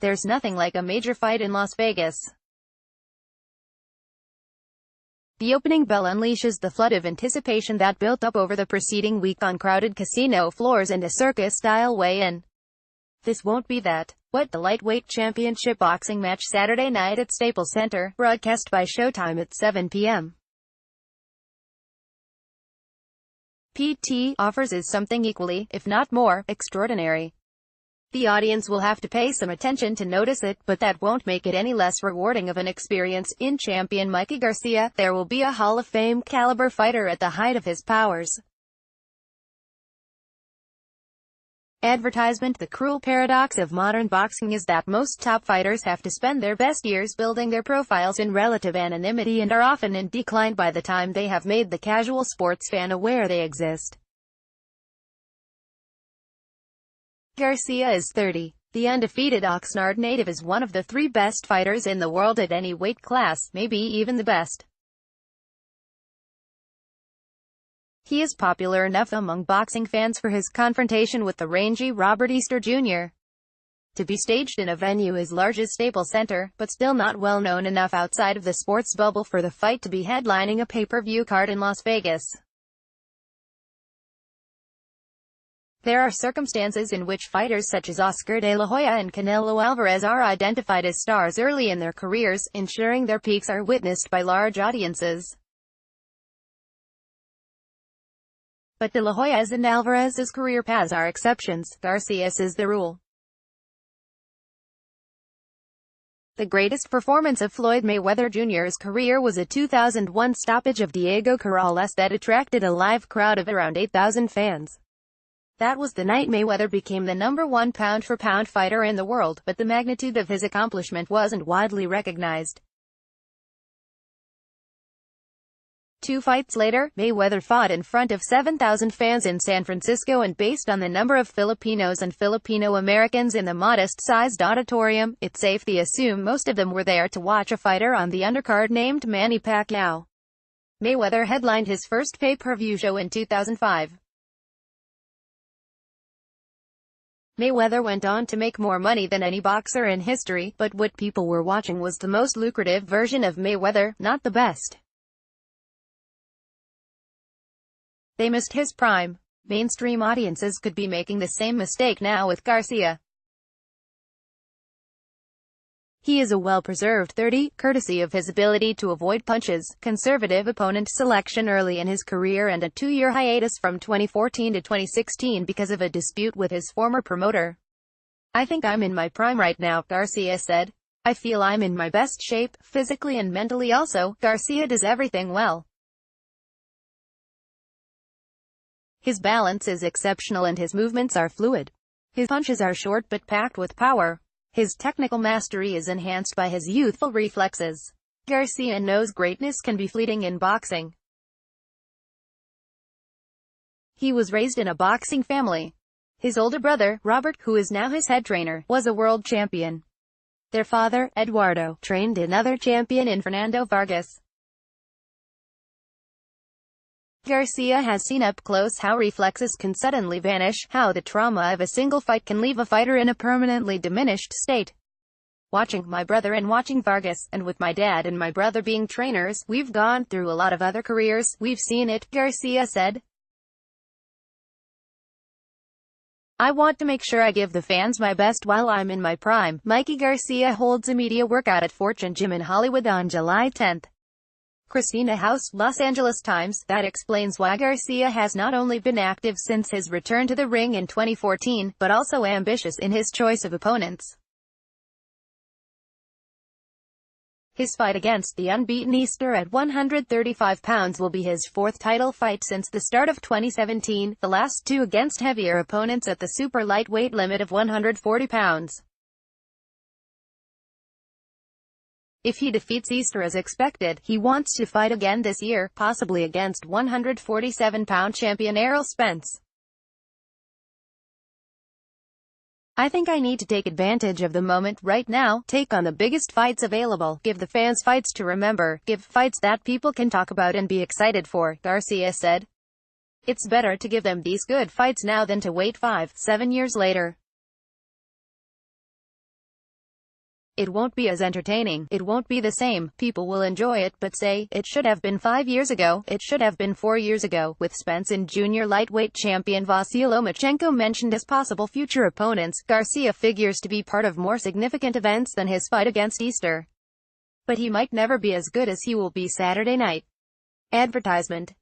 There's nothing like a major fight in Las Vegas. The opening bell unleashes the flood of anticipation that built up over the preceding week on crowded casino floors and a circus-style weigh-in. This won't be that. What? The lightweight championship boxing match Saturday night at Staples Center, broadcast by Showtime at 7 p.m. PT offers is something equally, if not more, extraordinary. The audience will have to pay some attention to notice it, but that won't make it any less rewarding of an experience. In champion Mikey Garcia, there will be a Hall of Fame caliber fighter at the height of his powers. Advertisement. The cruel paradox of modern boxing is that most top fighters have to spend their best years building their profiles in relative anonymity and are often in decline by the time they have made the casual sports fan aware they exist. Garcia is 30. The undefeated Oxnard native is one of the 3 best fighters in the world at any weight class, maybe even the best. He is popular enough among boxing fans for his confrontation with the rangy Robert Easter Jr. to be staged in a venue as large as Staples Center, but still not well known enough outside of the sports bubble for the fight to be headlining a pay-per-view card in Las Vegas. There are circumstances in which fighters such as Oscar de la Hoya and Canelo Alvarez are identified as stars early in their careers, ensuring their peaks are witnessed by large audiences. But de la Hoya's and Alvarez's career paths are exceptions. Garcia's is the rule. The greatest performance of Floyd Mayweather Jr.'s career was a 2001 stoppage of Diego Corrales that attracted a live crowd of around 8,000 fans. That was the night Mayweather became the #1 pound-for-pound fighter in the world, but the magnitude of his accomplishment wasn't widely recognized. 2 fights later, Mayweather fought in front of 7,000 fans in San Francisco, and based on the number of Filipinos and Filipino Americans in the modest-sized auditorium, it's safe to assume most of them were there to watch a fighter on the undercard named Manny Pacquiao. Mayweather headlined his first pay-per-view show in 2005. Mayweather went on to make more money than any boxer in history, but what people were watching was the most lucrative version of Mayweather, not the best. They missed his prime. Mainstream audiences could be making the same mistake now with Garcia. He is a well-preserved 30, courtesy of his ability to avoid punches, conservative opponent selection early in his career and a 2-year hiatus from 2014 to 2016 because of a dispute with his former promoter. "I think I'm in my prime right now," Garcia said. "I feel I'm in my best shape, physically and mentally also." Garcia does everything well. His balance is exceptional and his movements are fluid. His punches are short but packed with power. His technical mastery is enhanced by his youthful reflexes. Garcia knows greatness can be fleeting in boxing. He was raised in a boxing family. His older brother, Robert, who is now his head trainer, was a world champion. Their father, Eduardo, trained another champion in Fernando Vargas. Garcia has seen up close how reflexes can suddenly vanish, how the trauma of a single fight can leave a fighter in a permanently diminished state. "Watching my brother and watching Vargas, and with my dad and my brother being trainers, we've gone through a lot of other careers, we've seen it," Garcia said. "I want to make sure I give the fans my best while I'm in my prime." Mikey Garcia holds a media workout at Fortune Gym in Hollywood on July 10. Christina House, Los Angeles Times. That explains why Garcia has not only been active since his return to the ring in 2014, but also ambitious in his choice of opponents. His fight against the unbeaten Easter at 135 pounds will be his 4th title fight since the start of 2017, the last 2 against heavier opponents at the super lightweight limit of 140 pounds. If he defeats Easter as expected, he wants to fight again this year, possibly against 147-pound champion Errol Spence. "I think I need to take advantage of the moment right now, take on the biggest fights available, give the fans fights to remember, give fights that people can talk about and be excited for," Garcia said. "It's better to give them these good fights now than to wait 5, 7 years later." It won't be as entertaining. It won't be the same. People will enjoy it, but say, it should have been 5 years ago. It should have been 4 years ago. With Spence and junior lightweight champion Vasyl Lomachenko mentioned as possible future opponents, Garcia figures to be part of more significant events than his fight against Easter. But he might never be as good as he will be Saturday night. Advertisement.